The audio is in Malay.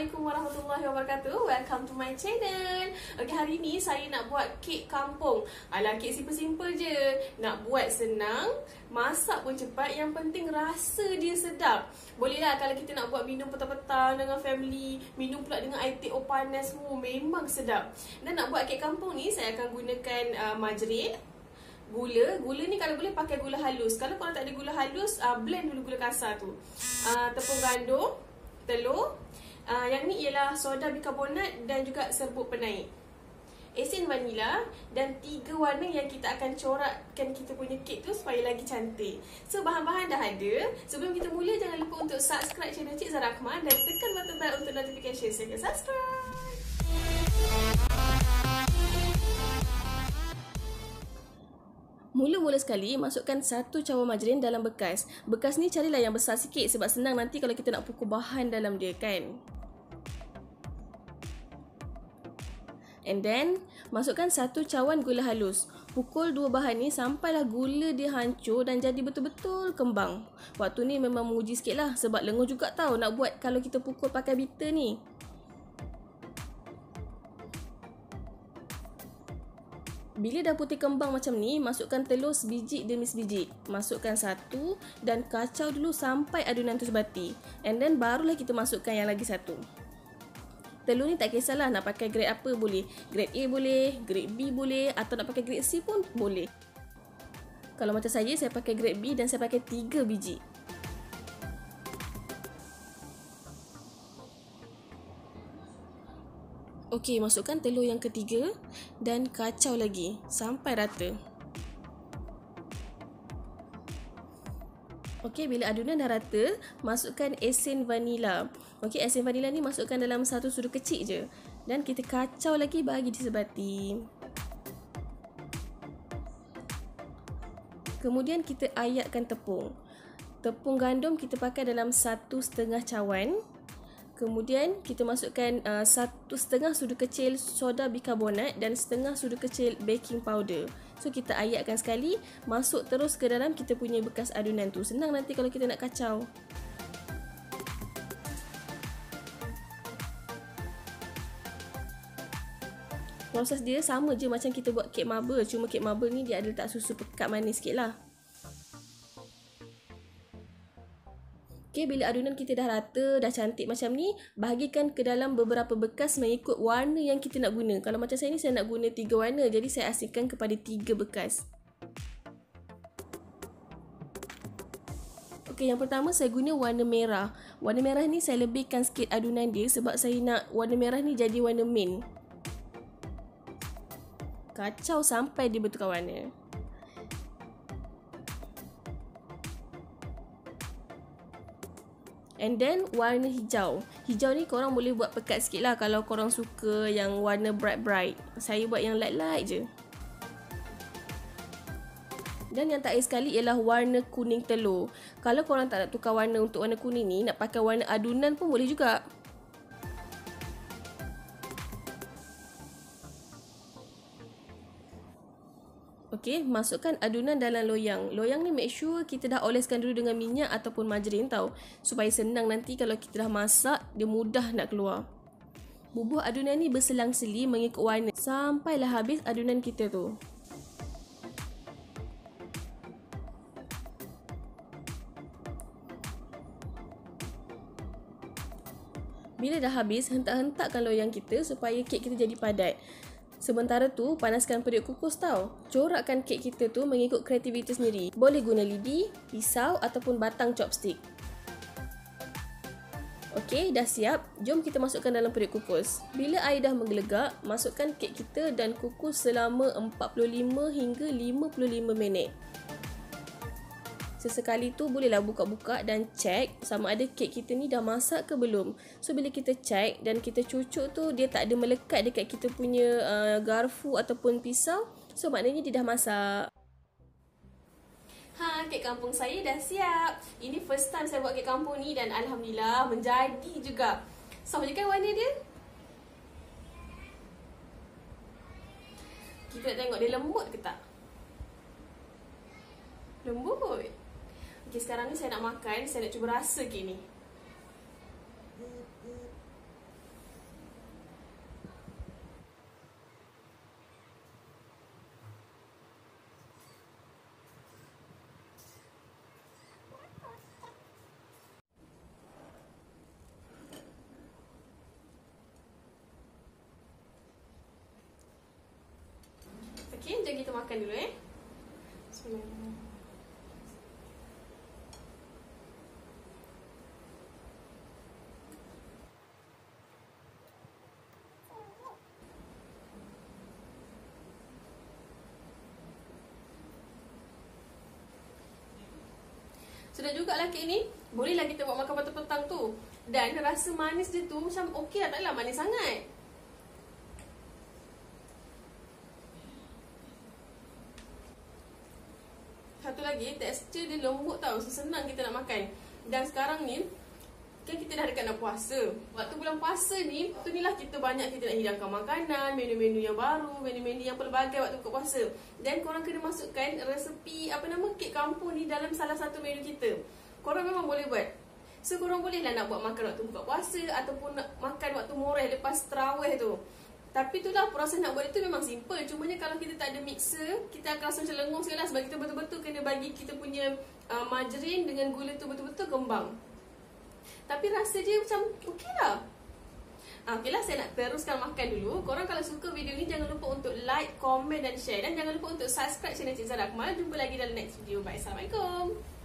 Assalamualaikum warahmatullahi wabarakatuh. Welcome to my channel. Okay, hari ni saya nak buat kek kampung. Alah, kek simple-simple je. Nak buat senang, masak pun cepat. Yang penting rasa dia sedap. Bolehlah kalau kita nak buat minum petang-petang dengan family, minum pula dengan air teh panas semua, memang sedap. Dan nak buat kek kampung ni, saya akan gunakan margarin, gula ni kalau boleh pakai gula halus. Kalau korang tak ada gula halus, blend dulu gula kasar tu. Tepung gandum, telur, yang ni ialah soda bikarbonat dan juga serbuk penaik, esen vanila dan 3 warna yang kita akan corakkan kita punya kek tu supaya lagi cantik. So bahan-bahan dah ada. Sebelum kita mula, jangan lupa untuk subscribe channel Cik Zara Ahmad dan tekan button bell untuk notification. Saya subscribe. Mula-mula sekali, masukkan 1 cawan margarin dalam bekas. Bekas ni carilah yang besar sikit sebab senang nanti kalau kita nak pukul bahan dalam dia kan. And then, masukkan 1 cawan gula halus. Pukul 2 bahan ni sampailah gula dia hancur dan jadi betul-betul kembang. Waktu ni memang menguji sikit lah sebab lengur juga tau nak buat kalau kita pukul pakai beater ni. Bila dah putih kembang macam ni, masukkan telur sebiji demi sebiji. Masukkan 1 dan kacau dulu sampai adunan tu sebati. And then barulah kita masukkan yang lagi 1. Telur ni tak kisahlah nak pakai grade apa boleh. Grade A boleh, grade B boleh atau nak pakai grade C pun boleh. Kalau macam saya pakai grade B dan saya pakai 3 biji. Okey, masukkan telur yang ketiga dan kacau lagi sampai rata. Okey, bila adunan dah rata, masukkan esen vanila. Okey, esen vanila ni masukkan dalam 1 sudu kecil je. Dan kita kacau lagi bagi disebati. Kemudian kita ayatkan tepung. Tepung gandum kita pakai dalam 1,5 cawan. Kemudian kita masukkan 1,5 sudu kecil soda bikarbonat dan 1/2 sudu kecil baking powder. So kita ayatkan sekali, masuk terus ke dalam kita punya bekas adunan tu. Senang nanti kalau kita nak kacau. Proses dia sama je macam kita buat kek marble, cuma kek marble ni dia ada letak susu pekat manis sikit lah. Okay, bila adunan kita dah rata, dah cantik macam ni, bahagikan ke dalam beberapa bekas mengikut warna yang kita nak guna. Kalau macam saya ni, saya nak guna 3 warna, jadi saya asingkan kepada 3 bekas. Okay, yang pertama saya guna warna merah. Warna merah ni saya lebihkan sikit adunan dia sebab saya nak warna merah ni jadi warna main. Kacau sampai dia bertukar warna. And then warna hijau. Hijau ni korang boleh buat pekat sikit lah kalau korang suka yang warna bright-bright. Saya buat yang light-light je. Dan yang terakhir sekali ialah warna kuning telur. Kalau korang tak nak tukar warna untuk warna kuning ni, nak pakai warna adunan pun boleh juga. Okey, masukkan adunan dalam loyang. Loyang ni make sure kita dah oleskan dulu dengan minyak ataupun margarin tau. Supaya senang nanti kalau kita dah masak, dia mudah nak keluar. Bubuh adunan ni berselang-seli mengikut warna sampailah habis adunan kita tu. Bila dah habis, hentak-hentakkan loyang kita supaya kek kita jadi padat. Sementara tu, panaskan periuk kukus tau. Corakkan kek kita tu mengikut kreativiti sendiri. Boleh guna lidi, pisau ataupun batang chopstick. Okey, dah siap. Jom kita masukkan dalam periuk kukus. Bila air dah menggelegak, masukkan kek kita dan kukus selama 45 hingga 55 minit. Sesekali tu bolehlah buka-buka dan cek sama ada kek kita ni dah masak ke belum. So bila kita cek dan kita cucuk tu dia tak ada melekat dekat kita punya garfu ataupun pisau, so maknanya dia dah masak. Kek kampung saya dah siap. Ini first time saya buat kek kampung ni dan alhamdulillah menjadi juga. Soft je kan warna dia? Kita nak tengok dia lembut ke tak? Lembut. Okay, sekarang ni saya nak makan. Saya nak cuba rasa kek ni. Jom kita makan dulu Bismillah. Sudah jugalah kek ni. Bolehlah kita buat makan petang-petang tu. Dan rasa manis dia tu macam okey lah, taklah manis sangat. Satu lagi, tekstur dia lembut tau. Senang kita nak makan. Dan sekarang ni kan kita dah dekat nak puasa. Waktu bulan puasa ni, tu ni lah kita banyak kita nak hidangkan makanan, menu-menu yang baru, menu-menu yang pelbagai waktu buka puasa. Dan korang kena masukkan resepi kek kampung ni dalam salah satu menu kita. Korang memang boleh buat. So korang boleh lah nak buat makan waktu buka puasa ataupun nak makan waktu moreh lepas tarawih tu. Tapi tu lah proses nak buat itu memang simple. Cumanya kalau kita tak ada mixer, kita akan rasa macam lengung sekali lah. Sebab kita betul-betul kena bagi kita punya margarin dengan gula tu betul-betul kembang. Tapi rasa dia macam okey lah. Okey lah, saya nak teruskan makan dulu. Korang kalau suka video ni jangan lupa untuk like, komen dan share. Dan jangan lupa untuk subscribe channel Cik Zara Akmal. Jumpa lagi dalam next video. Bye. Assalamualaikum.